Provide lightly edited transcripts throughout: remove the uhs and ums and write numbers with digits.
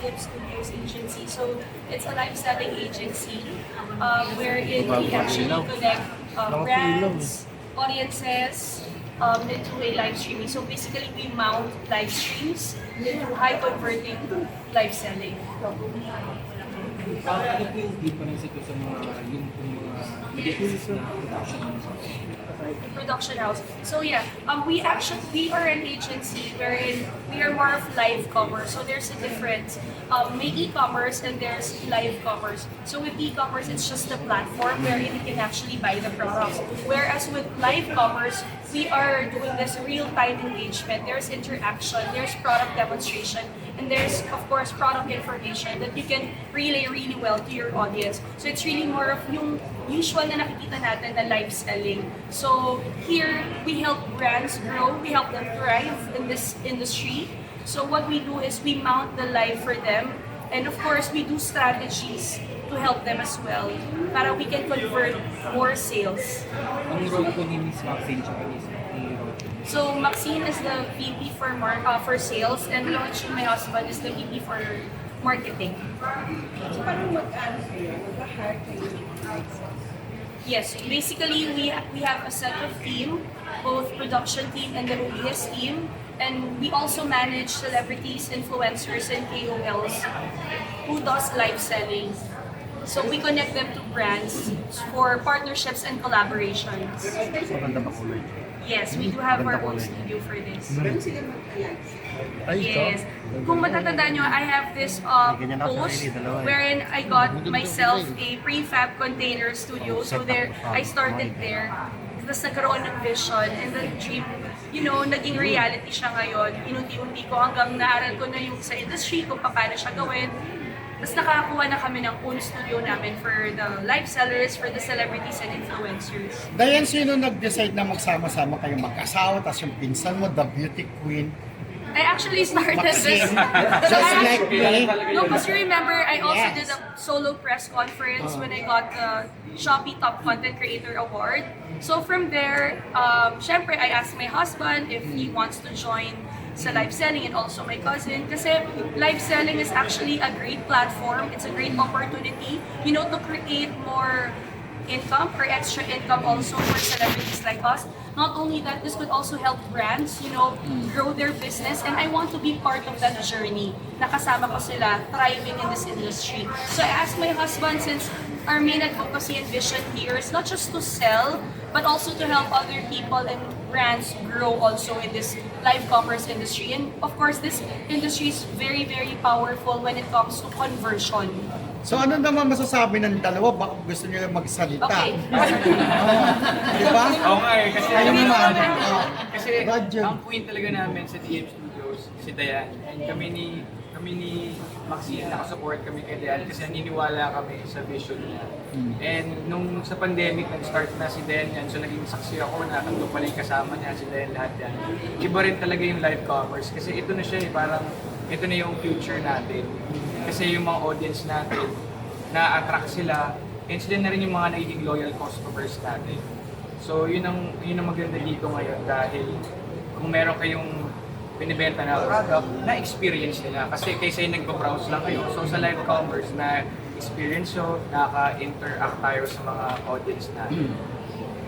Flip Studios agency. So it's a live selling agency wherein we actually connect brands, audiences into a live streaming. So basically, we mount live streams into high converting live selling. Ano po yung difference ito sa mga business na Production house. So yeah, we are an agency wherein we are more of live commerce. So there's a difference. May e-commerce and there's live commerce. So with e-commerce, it's just a platform wherein you can actually buy the products. Whereas with live commerce, we are doing this real-time engagement. There's interaction, there's product demonstration, and there's of course product information that you can relay really well to your audience. So it's really more of yung usual na nakikita natin na live selling. So here, we help brands grow, we help them thrive in this industry. So what we do is we mount the live for them, and of course we do strategies to help them as well para we can convert more sales. Ang role po ni Miss Maxine tsaka ni Rod? So Maxine is the VP for sales, and Launch, my husband, is the VP for marketing. So parang mag-ano kayo, mag-hire kayo ng outside. Yes, basically we have a set of team, both production team and the OBS team, and we also manage celebrities, influencers, and KOLs who does live selling. So we connect them to brands for partnerships and collaborations. Maganda ba kulay? Yes, we do have our own studio for this. Pero sila mag-alliance. Yes. Kung matatandaan nyo, I have this post wherein I got myself a prefab container studio. So there, I started there. Tapos nagkaroon ng vision and the dream, you know, naging reality siya ngayon. Inunti-unti ko hanggang naaral ko na yung sa industry kung paano siya gawin. Tapos nakakakuha na kami ng own studio namin for the live sellers, for the celebrities and influencers. Dayan, sino nag-decide na magsama-sama kayo mag-asawa, tapos yung pinsan mo, the beauty queen? I actually started Maxine, this. just like me. No, because you remember, I also Yes. did a solo press conference when I got the Shopee Top Content Creator Award. So from there, syempre, I asked my husband if he wants to join sa live selling, and also my cousin. Kasi live selling is actually a great platform. It's a great opportunity, you know, to create more income or extra income also for celebrities like us. Not only that, this could also help brands, you know, grow their business, and I want to be part of that journey. Nakasama ko sila thriving in this industry. So I asked my husband, since our main advocacy and vision here is not just to sell, but also to help other people and brands grow also in this live commerce industry. And of course, this industry is very, very powerful when it comes to conversion. So ano naman masasabi ng dalawa? Baka gusto nyo lang magsalita. Okay. Di ba? Oo nga eh, kasi Ayun naman. kasi Roger. ang queen talaga namin sa TM Studios, si Dayan. And kami ni Maxine, nakasupport kami kay Dayan kasi naniniwala kami sa vision niya. And nung sa pandemic, nag-start na si Dayan yan, so naging saksi ako na nandun pala yung kasama niya, si Dayan, lahat yan. Iba rin talaga yung live commerce kasi ito na siya eh, parang ito na yung future natin. Kasi yung mga audience natin, na-attract sila, and sila na rin yung mga nagiging loyal customers natin. So yun ang maganda dito ngayon dahil kung meron kayong binibenta na product, na-experience nila. Kasi kaysa yung nagpa-browse lang kayo, so sa live commerce na experience nyo, nakaka-interact tayo sa mga audience natin.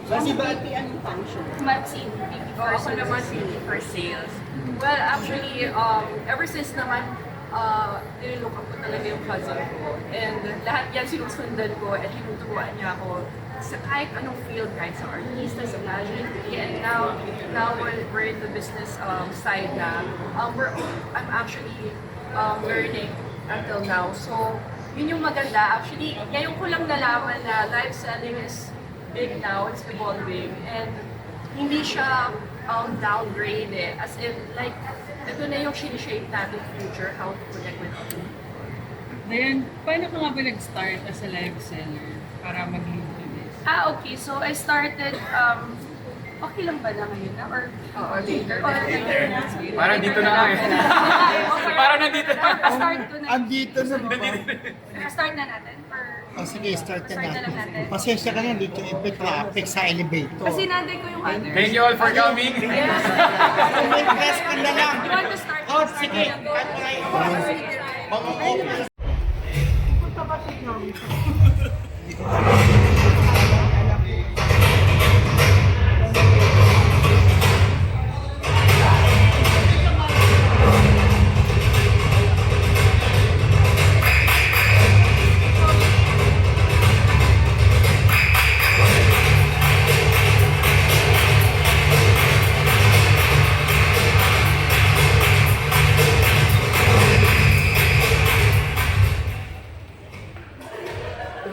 So si VP anong function? Maxine, Ako naman for sales. Well, actually, ever since naman, nilook up ko talaga yung cousin ko. And lahat yan sinusundan ko at tinuturuan niya ako sa kahit anong field, kahit sa artista, sa pageantry. And now we're in the business side na. I'm actually learning until now. So, yun yung maganda. Actually, ngayon ko lang nalaman na live selling is big now. It's evolving. And hindi siya downgrade eh. As in, like, ito na yung shape natin future, how to connect with other people. Then, paano ka nga ba nag-start as a live seller para mag-lead to this? okay. So I started, okay lang ba na ngayon na? Or Later. Parang dito na nga eh. Parang nandito na. Start ko na. Andito na ba? Start na natin? Or, Sige, start na Start na lang natin. natin. Pasensya ka na, dito yung traffic sa elevator. kasi nanday ko yung others. Thank you all for coming. Yes. May press ka na lang. You want to start? Oh, sige. Go. Mga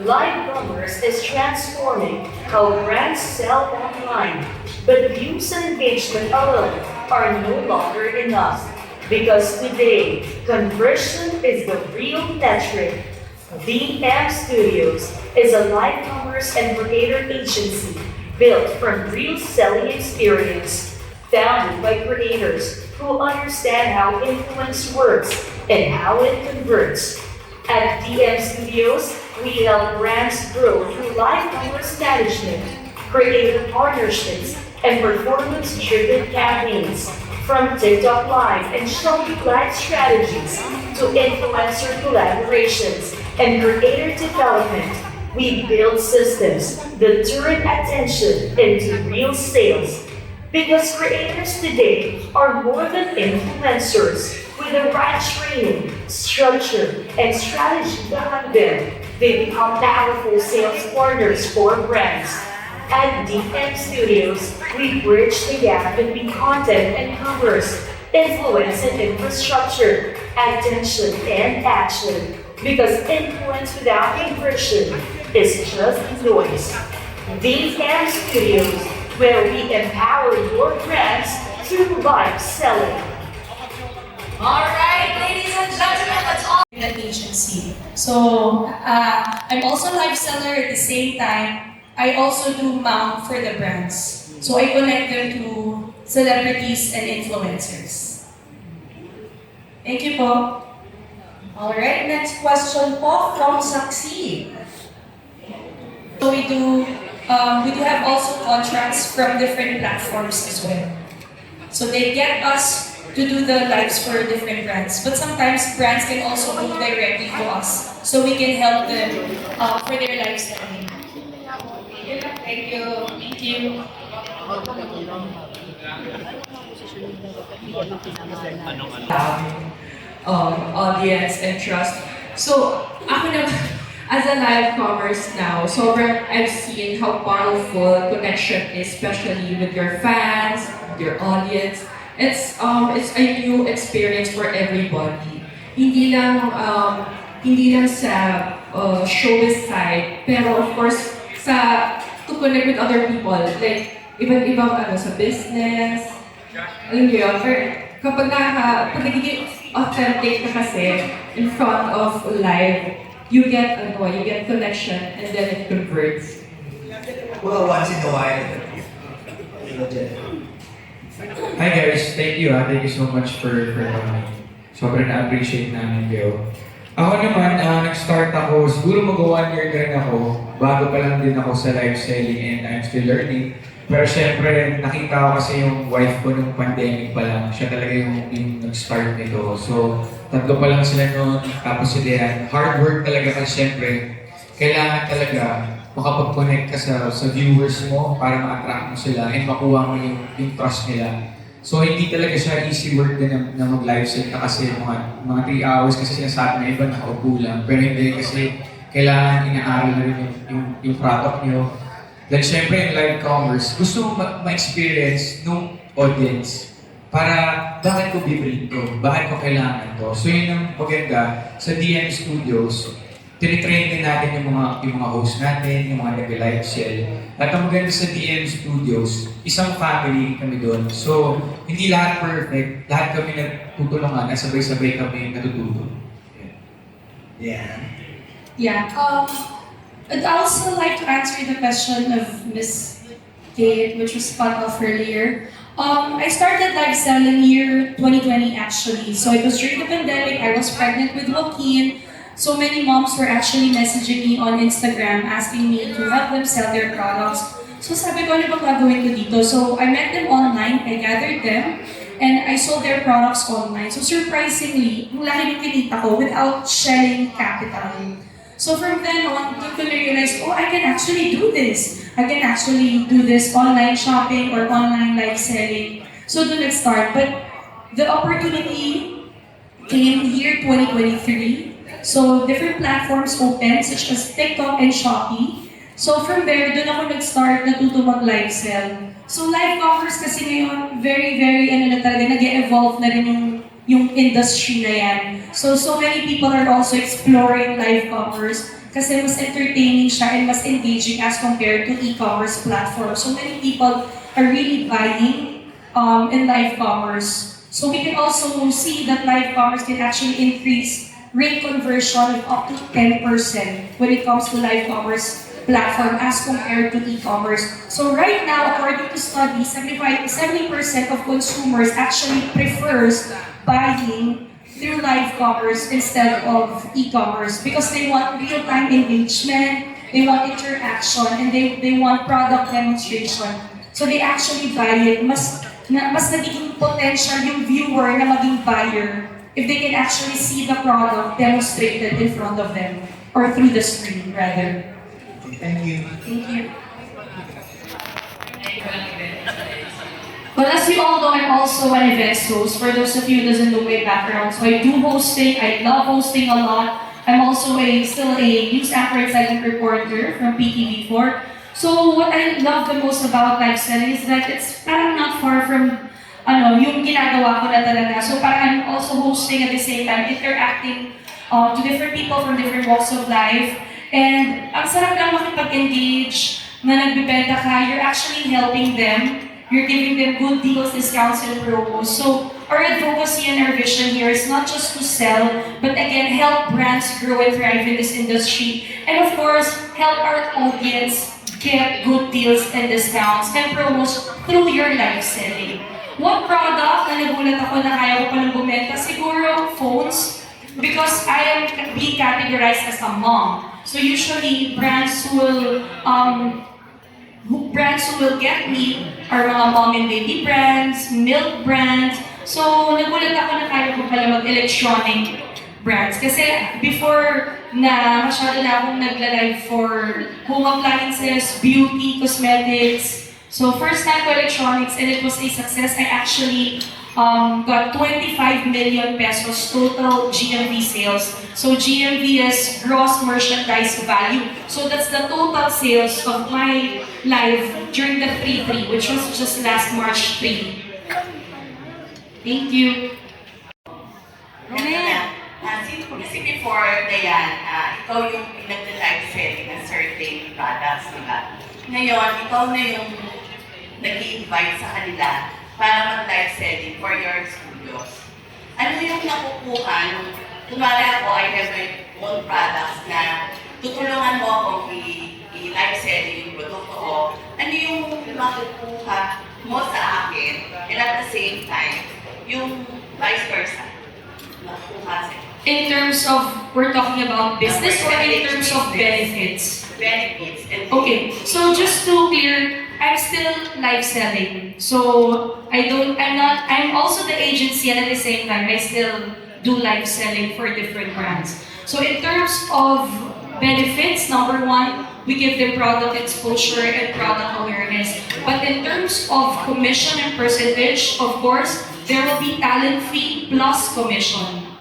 Live commerce is transforming how brands sell online, but views and engagement alone are no longer enough because today conversion is the real metric. VM Studios is a live commerce and creator agency built from real selling experience, founded by creators who understand how influence works and how it converts. At DM Studios, we help brands grow through live commerce management, creative partnerships, and performance-driven campaigns. From TikTok Live and Shopee Live strategies to influencer collaborations and creator development, we build systems that turn attention into real sales. Because creators today are more than influencers. With the right training, structure, and strategy behind them, they become powerful sales partners for brands. At DM Studios, we bridge the gap between content and commerce, influence and infrastructure, attention and action. Because influence without impression is just noise. DM Studios, where we empower your brands through live selling. All right, ladies and gentlemen, that's all. An agency. So I'm also a live seller at the same time. I also do mount for the brands. So I connect them to celebrities and influencers. Thank you po. All right, next question po from Saksi. So we do have also contracts from different platforms as well. So they get us to do the lives for different brands. But sometimes brands can also move directly to us so we can help them for their live selling. Thank you. Thank you. Audience and trust. So, ako naman, as a live commerce now, sobrang I've seen how powerful connection is, especially with your fans, your audience. It's a new experience for everybody. Hindi lang sa showbiz side, pero of course to connect with other people, like ibang sa business. Alam niyo yun, kapag nagiging authentic ka kasi in front of live, you get connection and then it converts. Well, once in a while, Hi guys, thank you so much for coming. Sobrang na-appreciate namin kayo. Ako naman, nag-start ako, siguro mag-1 year na rin ako, bago pa lang din ako sa live selling and I'm still learning. Pero syempre, nakita ko kasi yung wife ko nung pandemic pa lang, siya talaga yung nag-start nito. So, tatlo pa lang sila noon, tapos si Dean. Hard work talaga kasi syempre, kailangan talaga makapag-connect ka sa viewers mo para ma-attract mo sila and makuha mo yung trust nila. So hindi talaga siya easy work din na mag-live set na kasi mga 3 hours kasi sinasabi na iba nakaupo lang. Pero hindi kasi kailangan inaaral na rin yung product nyo. Then syempre yung live commerce, gusto mo ma-experience nung audience para bakit ko bibili to? Bakit ko kailangan to? So yun ang maganda sa DM Studios. Tinitrain din natin yung mga host natin, yung mga nag-live sell. At ang maganda sa DM Studios, isang family kami doon. So, hindi lahat perfect. Lahat kami nagtutulungan at sabay-sabay kami natututo. yeah. Yeah. I'd also like to answer the question of Miss Kate, which was cut off earlier. I started live selling year 2020 actually. So it was during the pandemic. I was pregnant with Joaquin. So many moms were actually messaging me on Instagram asking me to help them sell their products. So sabi ko, ano bang gagawin ko dito? So I met them online, I gathered them. and I sold their products online. So surprisingly, ang laki ng kinita ko without shelling capital. So from then on, doon ko na-realize, oh, I can actually do this. I can actually do this online shopping or online live selling. So doon nag-start. But the opportunity came year 2023. So different platforms opened such as TikTok and Shopee. So from there, doon ako nag-start natuto mag-live sell. So live commerce kasi ngayon, very, na talaga, nag-evolve na rin yung industry na yan. So many people are also exploring live commerce kasi mas entertaining siya and mas engaging as compared to e-commerce platforms. So many people are really buying in live commerce. So we can also see that live commerce can actually increase rate conversion of up to 10% when it comes to live commerce platform as compared to e-commerce. So right now, according to studies, 70% of consumers actually prefers buying through live commerce instead of e-commerce because they want real-time engagement, they want interaction, and they want product demonstration. So they actually buy it. Mas nagiging potential yung viewer na maging buyer if they can actually see the product demonstrated in front of them or through the screen rather. Thank you. Thank you. Well, as you all know, I'm also an events host. For those of you who doesn't know my background, so I do hosting. I love hosting a lot. I'm also still a news anchor and silent reporter from PTV4. So what I love the most about live selling is that it's parang not far from yung ginagawa ko na talaga. So parang I'm also hosting at the same time, interacting to different people from different walks of life. And ang sarap lang makipag-engage na nagbibenta ka, you're actually helping them. You're giving them good deals, discounts, and promos. So our advocacy and our vision here is not just to sell, but again, help brands grow and thrive in this industry. And of course, help our audience get good deals and discounts and promos through your live selling. One product na nagulat ako na kaya ko palang bumenta, siguro phones, because I am being categorized as a mom. So usually, brands who will get me are mga mom and baby brands, milk brands. So nagulat ako na kaya ko pala mag-electronic brands. Kasi before na masyado na akong nagla-live for home appliances, beauty, cosmetics. So first time ko electronics and it was a success. I actually got 25 million pesos total GMV sales. So GMV is gross merchandise value. So that's the total sales of my live during the 3-3, which was just last March 3. Thank you. Kasi before, Dayan, ikaw yung nag-live selling ng certain products, di ba? Ngayon, ikaw na yung nag-i-invite sa kanila para mag-live selling for your studios. Ano yung nakukuha nung, kunwari ako, I have my own products na tutulungan mo akong i-live selling yung produkto ko. Ano yung makukuha mo sa akin and at the same time, yung vice versa, makukuha sa'yo? In terms of, we're talking about business or in terms of benefits? Benefits. Okay, so just to clear, I'm still live selling. So I'm also the agency and at the same time, I still do live selling for different brands. So in terms of benefits, number one, we give them product exposure and product awareness. But in terms of commission and percentage, of course, there will be talent fee plus commission.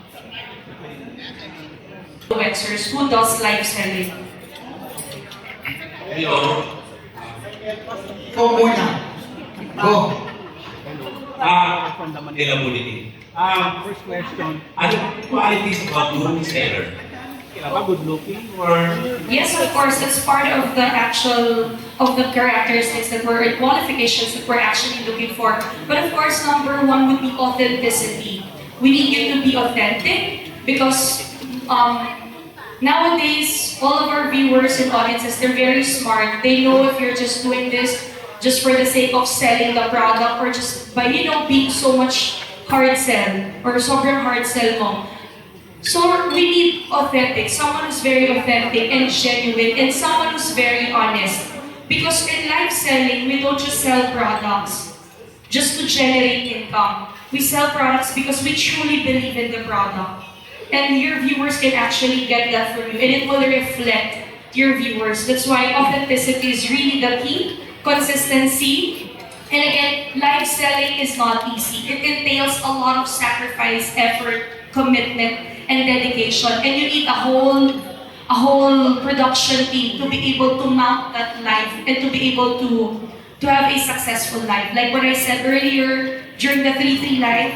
Influencers who does live selling. Hello. Ikaw muna. Go. Availability. First question, Ano qualities about good seller? good looking or Yes, of course, it's part of the characteristics that we're qualifications that we're actually looking for. But of course, number one would be authenticity. We need you to be authentic because nowadays, all of our viewers and audiences, they're very smart. They know if you're just doing this just for the sake of selling the product or just by, being so much hard sell or sobrang hard sell mo. So we need authentic, someone who's very authentic and genuine and someone who's very honest. Because in live selling, we don't just sell products just to generate income. We sell products because we truly believe in the product. And your viewers can actually get that from you, and it will reflect to your viewers. That's why authenticity is really the key, consistency. And again, live selling is not easy. It entails a lot of sacrifice, effort, commitment, and dedication. And you need a whole production team to be able to mount that live and to be able to have a successful live. Like what I said earlier, during the 3-3 live,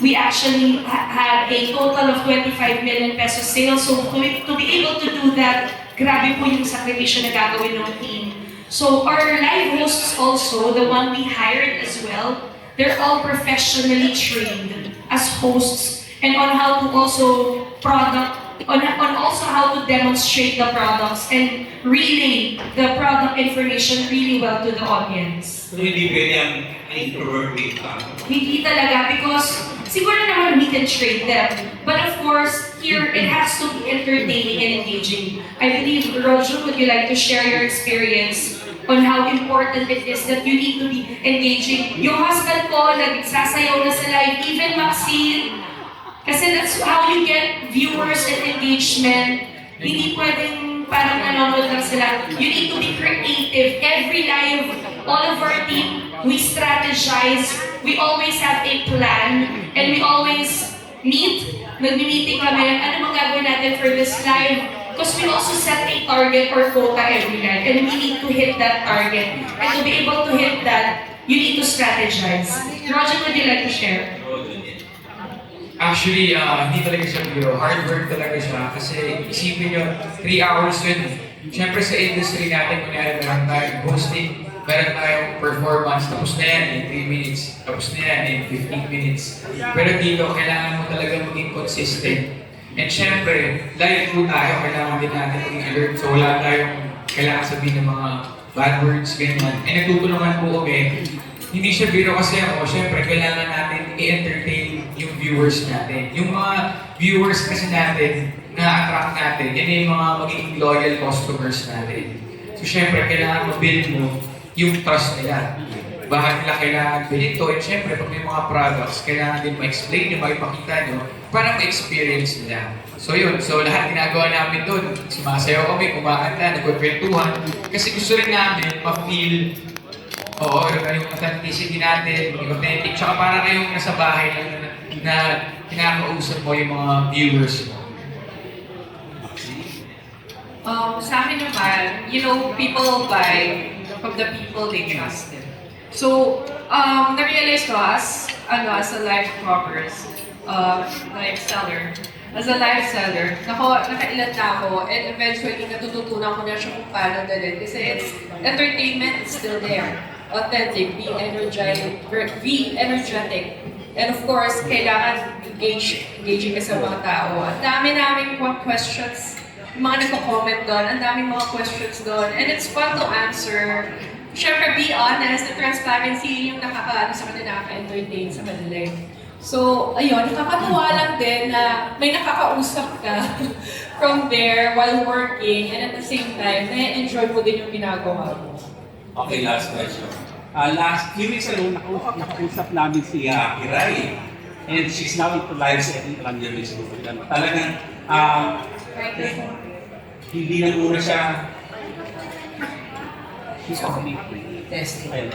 we actually had a total of 25 million pesos sales. So to be able to do that, grabe po yung sakripisyo na gagawin ng team. So our live hosts also, the one we hired as well, they're all professionally trained as hosts and on how to also on also how to demonstrate the products and relay the product information really well to the audience. So hindi pwede ang introvert with Hindi talaga because siguro naman we can train them. But of course, here it has to be entertaining and engaging. I believe, Roger, would you like to share your experience on how important it is that you need to be engaging? Yung husband ko, nagsasayaw na sa live, even Maxine. Kasi that's how you get viewers and engagement. Hindi pwedeng parang nanonood lang sila. You need to be creative. Every live, all of our team, we strategize. We always have a plan. And we always meet. Nag-meeting kami. Ano bang gagawin natin for this live? Because we also set a target or quota every live. And we need to hit that target. And to be able to hit that, you need to strategize. Roger, would you like to share? Actually, hindi talaga siya biro. Hard work talaga siya. Kasi isipin nyo, 3 hours yun. Siyempre sa industry natin, kunyari meron tayong hosting, meron tayong performance, tapos na yan in 3 minutes, tapos na yan in 15 minutes. Pero dito, kailangan mo talaga maging consistent. And siyempre, live po tayo, kailangan din natin maging alert. So wala tayong kailangan sabihin ng mga bad words, ganyan. And nagtutulungan po kami. Hindi siya biro kasi ako, syempre kailangan natin i-entertain yung viewers natin. Yung mga viewers kasi natin, na-attract natin, yan yung mga magiging loyal customers natin. So syempre, kailangan ma-build mo yung trust nila. Bakit nila kailangan bilhin to? And syempre, pag may mga products, kailangan din ma-explain nyo, makipakita nyo, para ma-experience nila. So yun, so lahat ginagawa namin doon, sumasayaw kami, kumakanta, nagkukwentuhan, kasi gusto rin namin ma-feel yung authenticity natin, yung authentic, tsaka para kayong nasa bahay lang na kinakausap mo yung mga viewers mo. Sa akin naman, people buy from the people they trusted. So, na-realize ko as a live talkers, live seller, nakailan na ako, and eventually natututunan ko na siya kung paano dalhin. Kasi entertainment is still there. Authentic, be energetic. And of course, kailangan engaging ka sa mga tao. Ang dami naming questions, mga nagko-comment doon, ang daming mga questions doon. And it's fun to answer. Siyempre, be honest, the transparency yung nakaka entertain sa kanila. So, ayun, nakakatuwa lang din na may nakakausap ka from there while working, and at the same time, na-enjoy mo din yung ginagawa mo. Okay, last question. Last few weeks ago, nakausap namin si Kiray. And she's now into live selling around your Facebook. Talagang, hindi na muna siya testing.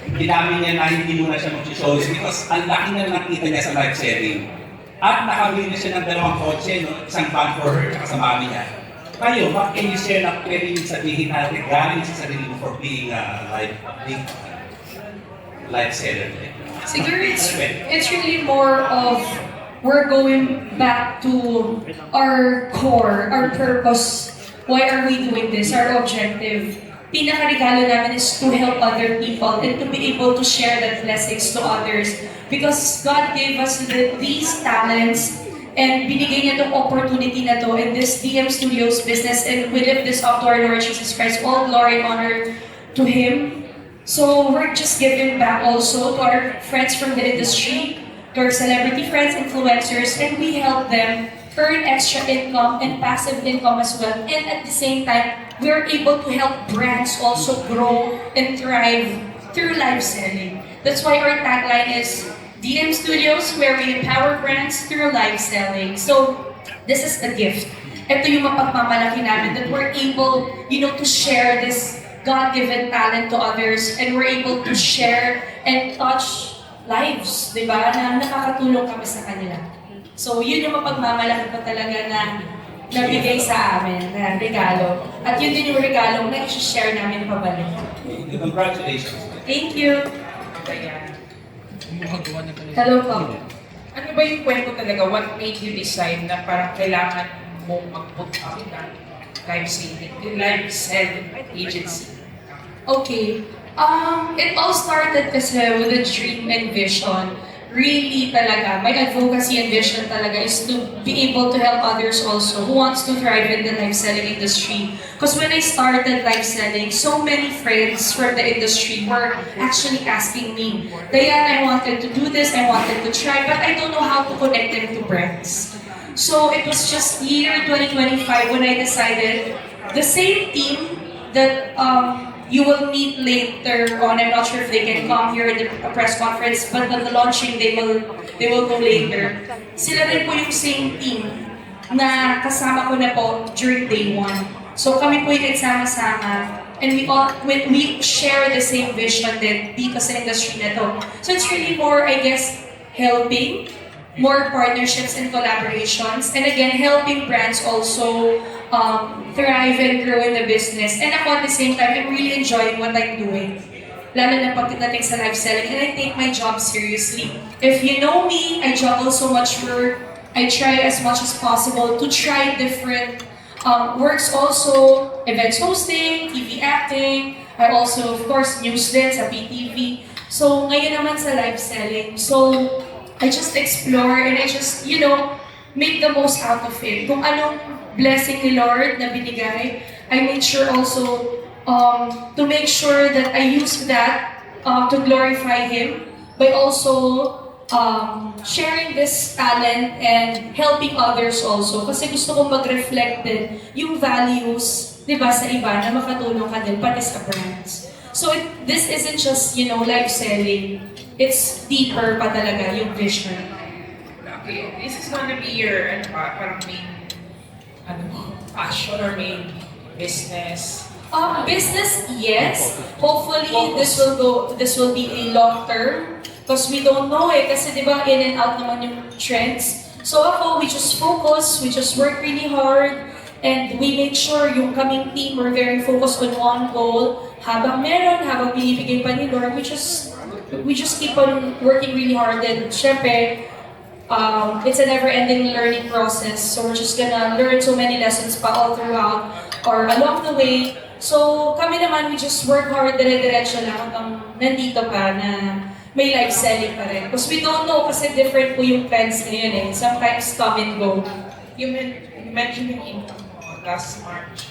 Dinamin niya na hindi muna siya mag-shows because ang laki na nakita niya sa live selling. At nakabili na siya ng 2 kotse, no? Isang van for her at sa mami niya. Kayo, what can you share na pwede yung sabihin natin galing sa sarili mo for being a live seller? Siguro it's really more of we're going back to our core, our purpose. Why are we doing this? Our objective. Pinaka-regalo namin is to help other people and to be able to share that blessings to others. Because God gave us these talents and binigay niya itong opportunity na to in this DM Studios business, and we lift this up to our Lord Jesus Christ. All glory and honor to Him. So we're just giving back also to our friends from the industry, to our celebrity friends, influencers, and we help them earn extra income and passive income as well. And at the same time, we're able to help brands also grow and thrive through live selling. That's why our tagline is, DM Studios, where we empower brands through live selling. So, this is the gift. Ito yung mapagmamalaki namin that we're able, to share this God-given talent to others, and we're able to share and touch lives, di ba? Na nakakatulong kami sa kanila. So, yun yung mapagmamalaki pa talaga na nabigay sa amin na regalo. At yun din yung regalo na i-share namin pabalik. Congratulations. Thank you. Hello po. Ano ba yung kwento talaga? What made you decide na parang kailangan mong mag-put up ng live selling agency? Okay. It all started kasi with a dream and vision. Really talaga, my advocacy and vision talaga is to be able to help others also who wants to thrive in the live selling industry. Because when I started live selling, so many friends from the industry were actually asking me, Diane, I wanted to do this, I wanted to try, but I don't know how to connect them to brands. So it was just year 2025 when I decided the same team that you will meet later on. I'm not sure if they can come here in the press conference, but at the launching, they will go later. Sila rin po yung same team na kasama ko na po during day 1. So kami po yung nagsama-sama, and we share the same vision din dito sa industry na to. So it's really more, I guess, helping, more partnerships and collaborations, and again, helping brands also thrive and grow in the business. And ako at the same time, I'm really enjoying what I'm doing. Lalo na pagdating sa live selling, and I take my job seriously. If you know me, I juggle so much work. I try as much as possible to try different works also, events hosting, TV acting. I also, of course, news din sa PTV. So, ngayon naman sa live selling. So, I just explore and I just, make the most out of it. Kung anong blessing ni Lord na binigay, I made sure also to make sure that I use that to glorify Him by also sharing this talent and helping others also. Kasi gusto kong mag-reflect din yung values, di ba, sa iba na makatulong ka din, pati sa brands. So this isn't just, live selling. It's deeper pa talaga yung vision. Okay, this is gonna be your parang main passion or main business. Business, yes. Hopefully, this will be a long term. Because we don't know kasi di ba in and out naman yung trends. So ako, we just focus, we just work really hard, and we make sure yung kaming team are very focused on one goal. Habang binibigay pa ni Lord, we just keep on working really hard. And syempre, it's a never-ending learning process. So we're just gonna learn so many lessons pa all throughout or along the way. So kami naman, we just work hard, dire-diretso lang hanggang nandito pa na may live selling pa rin. Because we don't know kasi different po yung trends ngayon eh. Sometimes come and go. You mentioned yung income mo last March.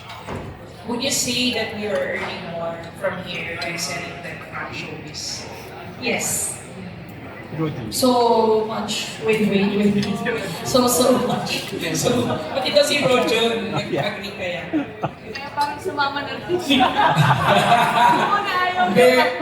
Would you say that we are earning more from here by selling than from showbiz? Yes. So much. Wait. So much. But ito si Rojo, nag-agree kaya. Kaya parang sumama na rin siya.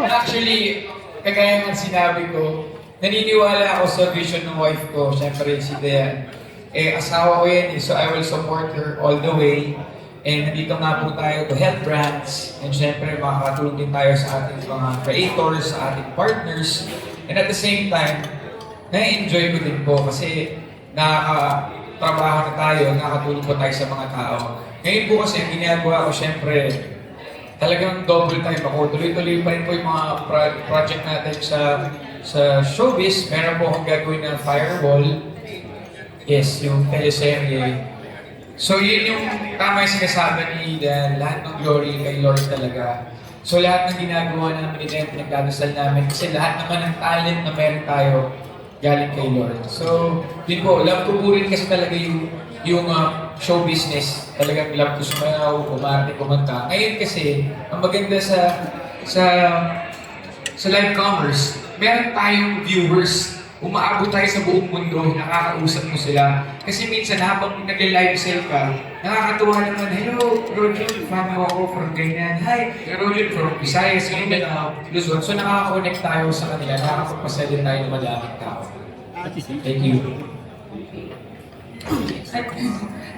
Actually, kagaya ng sinabi ko, naniniwala ako sa vision ng wife ko, syempre si Dayan. Asawa ko yan so I will support her all the way. And nandito nga po tayo to help brands. And syempre, makakatulong din tayo sa ating mga creators, sa ating partners. And at the same time, na-enjoy ko din po kasi nakakatrabaho na tayo, nakakatulong po tayo sa mga tao. Ngayon po kasi, ginagawa ko syempre, talagang double time ako. Tuloy-tuloy pa rin po yung mga project natin sa showbiz. Meron po akong gagawin na firewall. Yes, yung teleserye. So yun yung tama yung sinasabi ni Dan, lahat ng glory kay Lord talaga. So lahat ng ginagawa namin ni Dan, pinagdadasal namin kasi lahat naman ng talent na meron tayo galing kay Lord. So yun po, love ko po rin kasi talaga yung show business. Talagang love ko sumayaw, umarte, kumanta. Ngayon kasi, ang maganda sa live commerce, meron tayong viewers umaabot tayo sa buong mundo, nakakausap mo sila. Kasi minsan habang nag-live sell ka, nakakatuwa naman, hello, Roger, fan mo ako from ganyan. Hi, Roger from Visayas, ganyan, Luzon. So nakaka-connect tayo sa kanila, nakakapagpasaya din tayo ng madaming tao. Thank you.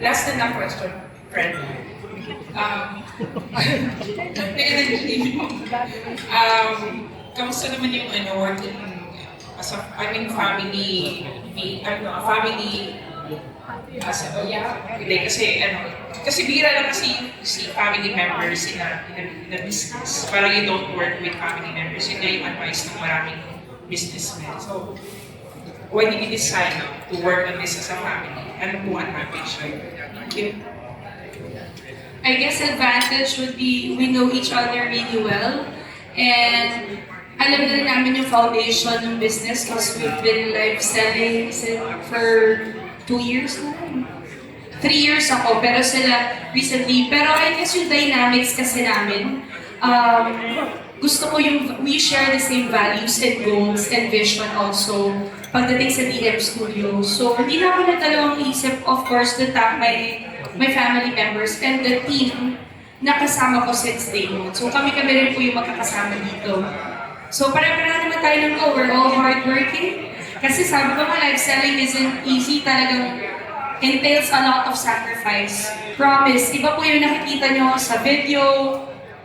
Last na question, friend. Kamusta naman yung working as a, family, hindi kasi bira lang kasi si family members in a business. Parang you don't work with family members. Yun nga yung advice ng maraming businessmen. So, when you decide to work on this as a family, ano po advantage? Thank you. I guess advantage would be we know each other really well, and alam na namin yung foundation ng business because we've been live selling for 2 years na. 3 years ako, pero sila recently. Pero I guess yung dynamics kasi namin, gusto ko yung we share the same values and goals and vision also pagdating sa DM Studio. So hindi na ako nagdalawang isip, of course, to thank my family members and the team na kasama ko since day one. So kami rin po yung magkakasama dito. So para naman tayo ng go, we're all hardworking. Kasi sabi ko nga, live selling isn't easy, talagang entails a lot of sacrifice. Promise, iba po yung nakikita nyo sa video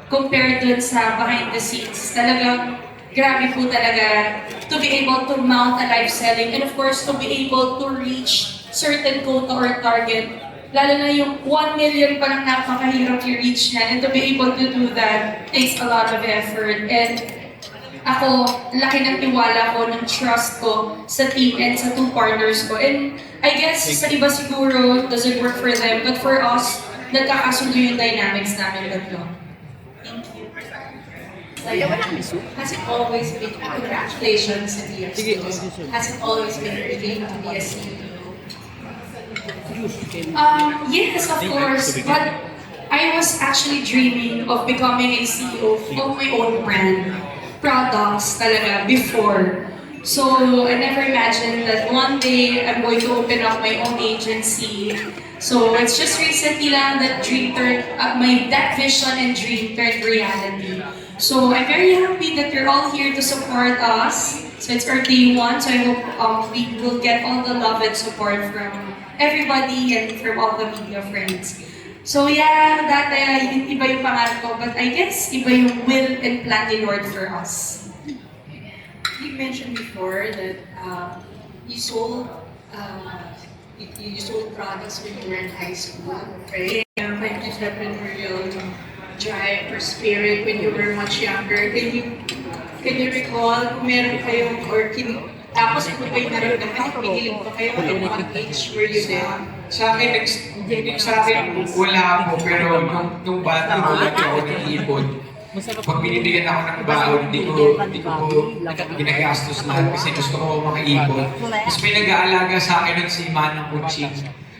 compared dun sa behind the scenes. Talagang grabe po talaga to be able to mount a live selling and of course to be able to reach certain quota or target. Lalo na yung 1 million pa lang napakahirap i-reach yan, and to be able to do that takes a lot of effort. And ako, laki ng tiwala ko, ng trust ko sa team and sa 2 partners ko. And I guess sa iba siguro, it doesn't work for them, but for us, nagkakasundo yung dynamics namin tatlo. Thank you. Has it always been, congratulations to the has it always been your dream to be a CEO? Yes, of course, but I was actually dreaming of becoming a CEO of my own brand, products talaga, before. So I never imagined that one day I'm going to open up my own agency. So it's just recently lang that that vision and dream turned reality. So I'm very happy that you're all here to support us. So it's our day 1, so I hope we will get all the love and support from everybody and from all the media friends. So yeah, dati iba yung pangarap ko, but I guess iba yung will and plan ni Lord for us. You mentioned before that you sold products when you were in high school, right? Like entrepreneurial drive or spirit when you were much younger. Can you recall kung meron kayong tapos kung kayo naramdaman, piniling pa kayo at what age were you there? Sa akin, wala po, pero nung bata ko, lagi ako nag-iipon. Pag binibigyan ako ng baon, hindi ko ginagastos lahat kasi gusto ko makaipon. Tapos may nag-aalaga sa akin nun si Manang Kunching.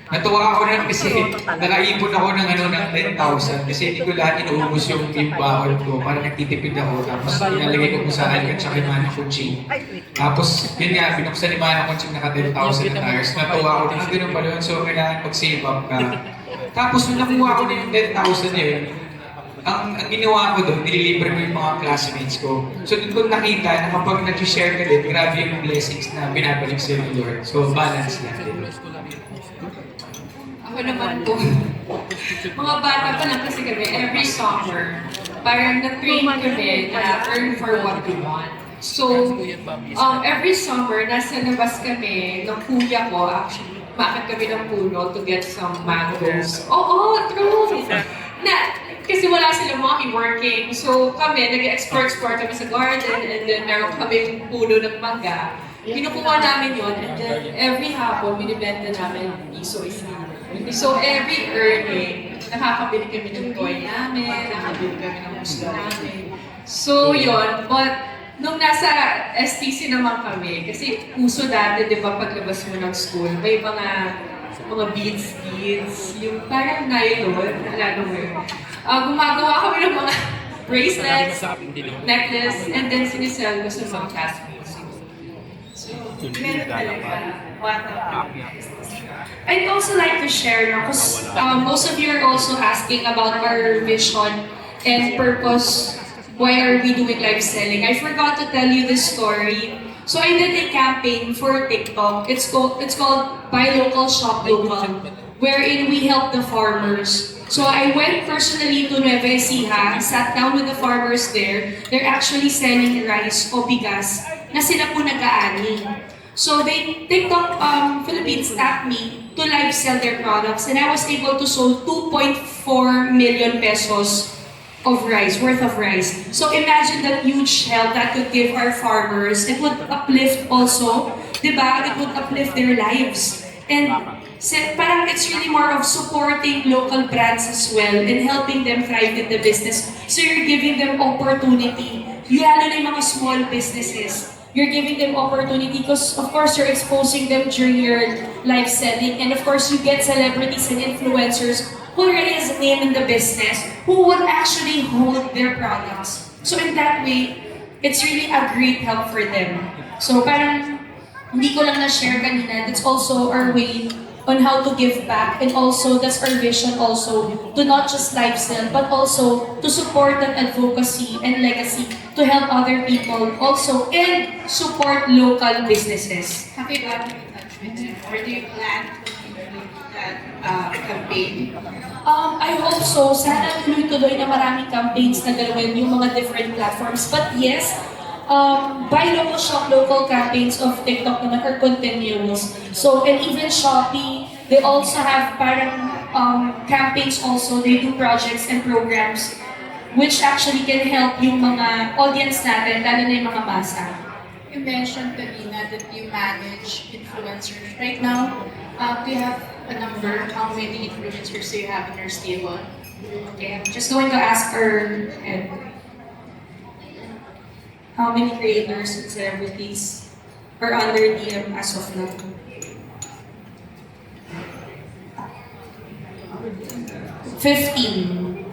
Natuwa ako nun kasi nakaipon ako ng 10,000 kasi hindi ko lahat inuubos yung baon ko. Parang nagtitipid ako. Tapos inalagay ko sa akin at saka yung Manang Kunching. Tapos yun nga, binuksan ni Manang Kunching naka 10,000 na tires. Natuwa ako na gano'n pala yun. So kailangan mag-save up ka. Tapos nung nakuha ko na yung 10,000 yun, ang ginawa ko doon, nililibre ko yung mga classmates ko. So doon ko nakita na kapag nag-share ka din, grabe yung blessings na binabalik sa'yo ni Lord. So balance lang din. Ako naman po, mga bata pa lang kasi kami, every summer, parang na-train kami na earn for what we want. So, every summer, nasa labas kami ng kuya ko, actually, bakit kami ng puno to get some mangoes. Oo, true! Kasi wala silang mga working. So kami, nag-explore kami sa garden, and then meron kami puno ng mangga. Kinukuha namin yun, and then every hapon, binibenta namin piso isa. So every earning, nakakabili kami ng toy namin, nakakabili kami ng gusto namin. So yun, but nung nasa STC naman kami, kasi uso dati, di ba, paglabas mo ng school, may mga beads, yung parang nylon, naalala mo yun. Gumagawa kami ng mga bracelets, necklace, and then sinisell ko sa mga classmates. So, meron talaga bata. I'd also like to share, because most of you are also asking about our vision and purpose. Why are we doing live selling? I forgot to tell you this story. So I did a campaign for TikTok. It's called Buy Local, Shop Local, wherein we help the farmers. So I went personally to Nueva Ecija, sat down with the farmers there. They're actually selling rice o bigas na sila po nag-aani. So TikTok Philippines tapped me to live sell their products, and I was able to sell 2.4 million pesos worth of rice. So imagine that huge help that could give our farmers. It would uplift also, diba? It would uplift their lives. And parang it's really more of supporting local brands as well and helping them thrive in the business. So you're giving them opportunity. Lalo na yung mga small businesses. You're giving them opportunity because of course you're exposing them during your live selling, and of course you get celebrities and influencers who already has a name in the business who would actually hold their products. So in that way, it's really a great help for them. So parang hindi ko lang na-share kanina, that's also our way on how to give back, and also that's our vision also to not just live sell but also to support that advocacy and legacy to help other people also and support local businesses. Have you gotten in touch with them, or do you plan to continue that campaign? I hope so. Sana tuloy-tuloy na maraming campaigns na gawin yung mga different platforms. But yes, Buy Local, Shop Local campaigns of TikTok naman are continuous. So, and even Shopee, they also have parang campaigns also. They do projects and programs which actually can help yung mga audience natin, lalo na yung mga basa. You mentioned, Talina, that you manage influencers. Right now, do you have a number? How many influencers do you have in your stable? Okay, I'm just going to ask our head. How many creators and celebrities are under DM as of now? 15.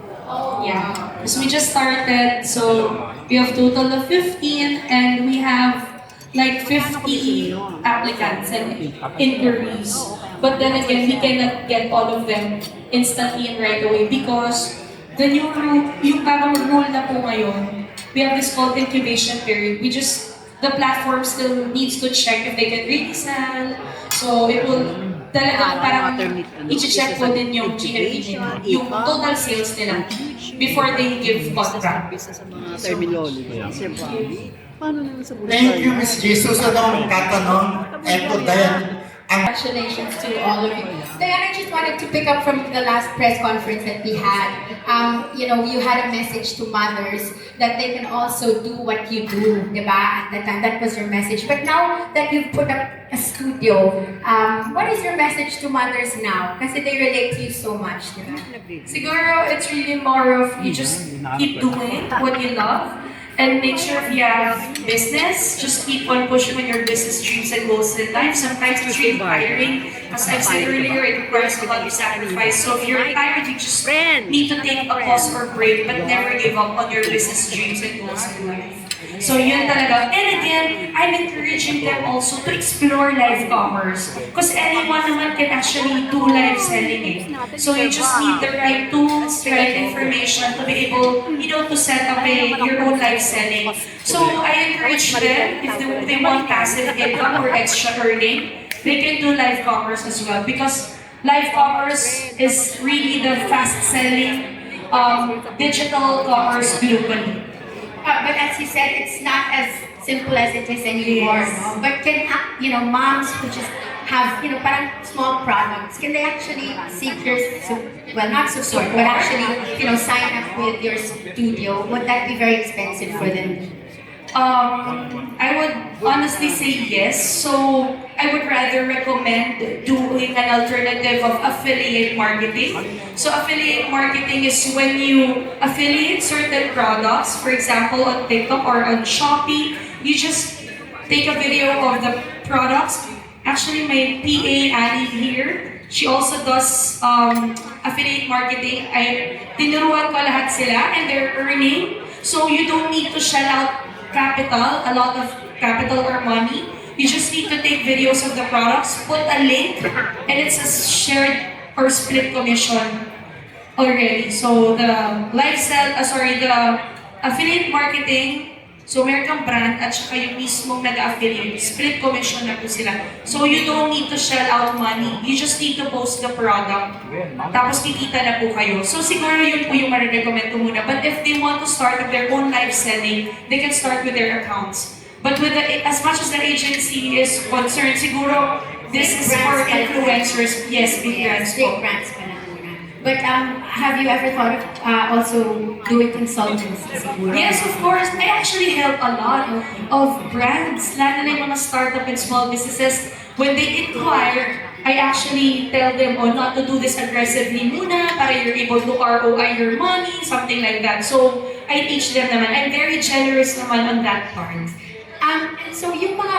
Yeah, because we just started, so we have total of 15, and we have like 50 applicants and inquiries. But then again, we cannot get all of them instantly and right away because the new rule, yung bagong rule na po ngayon, we have this called incubation period. The platform still needs to check if they can really sell. So it will talagang parang i-check po din yung GMV nila, yung total sales nila before they give contract. Thank you, Ms. Jesus. Ano ang tatanong? Eto, Dayan. Congratulations to all of you. Diana, I just wanted to pick up from the last press conference that we had. You had a message to mothers that they can also do what you do, diba? At that time, that was your message. But now that you've put up a studio, what is your message to mothers now? Kasi they relate to you so much, diba? Siguro, it's really more of you just keep doing what you love. And make sure if you have business, just keep on pushing on your business dreams and goals in life. Sometimes it's really tiring. As I've said earlier, it requires a lot of sacrifice. So if you're tired, you just need to take a pause or break, but never give up on your business dreams and goals in life. So yun talaga. And again, I'm encouraging them also to explore live commerce. Because anyone naman can actually do live selling it. So you just need the right tools, the right information to be able, to set up your own live selling. So I encourage them, if they want passive income or extra earning, they can do live commerce as well. Because live commerce is really the fast-selling digital commerce globally. But as you said, it's not as simple as it is anymore. Yes. No? But can moms who just have parang small products, can they actually seek your not support, but actually sign up with your studio? Would that be very expensive for them? I would honestly say yes. So I would rather recommend doing an alternative of affiliate marketing. So affiliate marketing is when you affiliate certain products, for example on TikTok or on Shopee, you just take a video of the products. Actually, my PA, Annie here, she also does affiliate marketing. Tinuruan ko lahat sila and they're earning. So you don't need to shell out a lot of capital or money. You just need to take videos of the products, put a link, and it's a shared or split commission already. So the the affiliate marketing, so meron kang brand at saka yung mismong nag-affiliate, split commission na po sila. So you don't need to shell out money. You just need to post the product. Tapos kikita na po kayo. So siguro yun po yung marirecommend ko muna. But if they want to start with their own live selling, they can start with their accounts. But with as much as the agency is concerned, siguro this is for influencers. Yes, big brands po. Big brands pa na muna. But have you ever thought of also doing consultancies? Yes, of course. I actually help a lot of brands, lalo na yung mga startup and small businesses. When they inquire, I actually tell them, not to do this aggressively muna para you're able to ROI your money, something like that. So, I teach them naman. I'm very generous naman on that part. And so yung mga,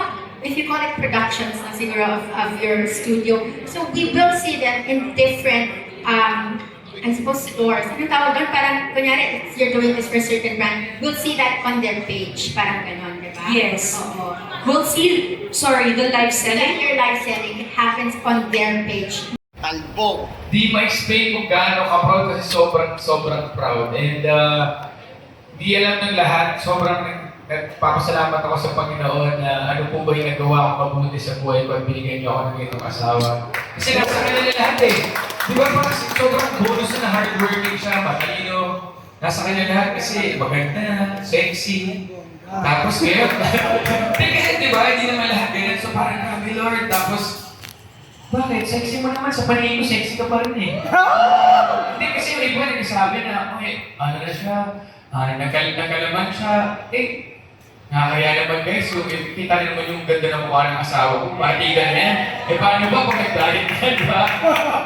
if you call it productions na siguro of your studio, so we will see them in different, I suppose stores. Anong tawag doon? Parang, kunyari, if you're doing this for a certain brand, we'll see that on their page. Parang ganon, di ba? Yes. Oo. We'll see, the live So like selling. your live selling, it happens on their page. Talbog. Di ma-explain kung gaano ka-proud kasi sobrang proud. And di alam ng lahat, sobrang nagpapasalamat ako sa Panginoon na ano po ba yung nagawa ko mabuti sa buhay ko at binigyan niyo ako ng itong asawa. Kasi nasa kanila lahat eh. Di ba parang sobrang bonus na hardworking siya, matalino. Nasa kanila lahat kasi maganda, sexy. Tapos ngayon, kasi di ba, hindi naman lahat ganyan. So parang grabe Lord, tapos bakit? Sexy mo naman. Sa paningin ko, sexy ka pa rin eh. Hindi kasi yung iba nagsasabi na, ano na siya, nagkalaman siya. Nakakaya naman guys, so kita naman yung ganda ng mukha ng asawa ko. Patigan na yan. Paano ba kung nag-diet ka, di ba?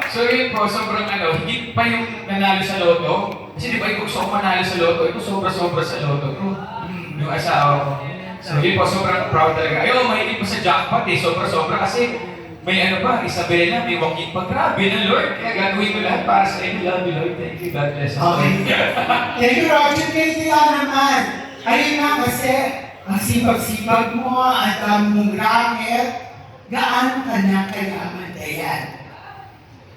So yun po, sobrang hindi pa yung nanalo sa loto. Kasi di ba, gusto ko manalo sa loto, ito sobra-sobra sa loto ko. Yung asawa ko. So yun po, sobrang proud talaga. Ayaw, mahilig pa sa jackpot eh, sobra-sobra kasi may Isabela, may Joaquin pa. Grabe na Lord. Kaya gagawin ko lahat para sa inyo. Love you Lord. Thank you. God bless. Okay. Thank you, Roger. Kaya naman. Ayun nga kasi, ang sipag-sipag mo, at ang mong racket, gaano ka na kayaman Dayan?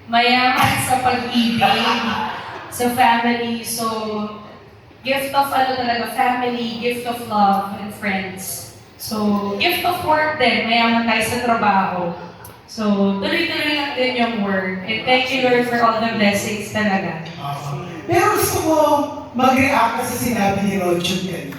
Mayaman sa pag-ibig, sa family. So, gift of family, gift of love, and friends. So, gift of work din. Mayaman tayo sa trabaho. So, tuloy-tuloy lang din yung work. And thank you, Lord, for all the blessings talaga. Pero gusto ko mag-react sa sinabi ni Roger kanina.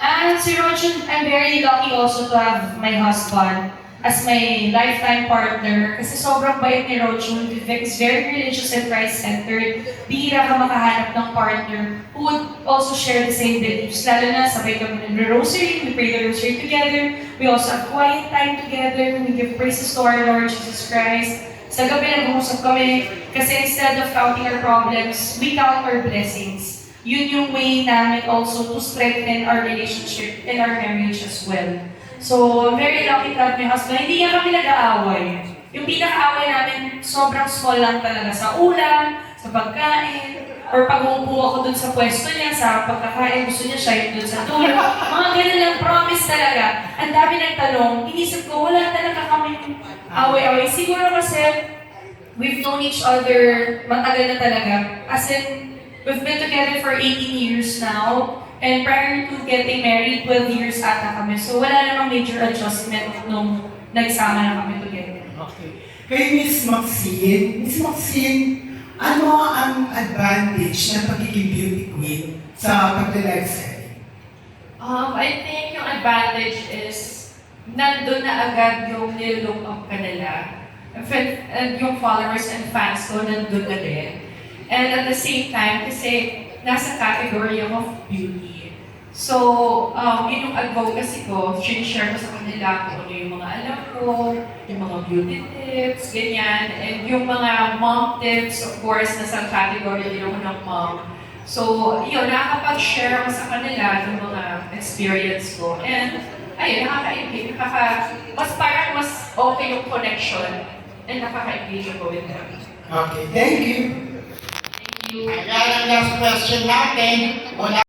And si Roger, I'm very lucky also to have my husband as my lifetime partner. Kasi sobrang bait ni Roger. He's very religious and Christ-centered. Bihira ka makahanap ng partner who would also share the same beliefs. Lalo na sabay kami nag-rosary, we pray the rosary together. We also have quiet time together. We give praises to our Lord Jesus Christ. Sa gabi nag-uusap kami kasi instead of counting our problems, we count our blessings. Yun yung way namin also to strengthen our relationship and our marriage as well. So, I'm very lucky to have my husband. Hindi niya kami nag-aaway. Yung pinaka-aaway namin, sobrang small lang talaga sa ulam, sa pagkain, or pag umupo ako dun sa pwesto niya, sa pagkakain, gusto niya siya yung dun sa tulog. Mga ganun lang, promise talaga. Ang dami nagtanong, inisip ko, wala talaga kami away-away. Siguro kasi, we've known each other matagal na talaga. As in, we've been together for 18 years now. And prior to getting married, 12 years ata kami. So wala namang major adjustment nung nagsama na kami together. Okay. Kay Miss Maxine, ano ang advantage ng pagiging beauty queen sa pag-live selling? I think yung advantage is nandun na agad yung nilook up ka nila. And yung followers and fans ko nandun na din. And at the same time, kasi nasa category of beauty. So, yun yung advocacy ko, sinishare ko sa kanila kung ano yung mga alam ko, yung mga beauty tips, ganyan, and yung mga mom tips, of course, nasa category din ako ng mom. So, yun, nakakapag-share ako sa kanila ng mga experience ko. And, ayun, nakaka-engage, mas okay yung connection, and nakaka-engage ako with them. Okay, thank you. Ayan ang last question natin. Wala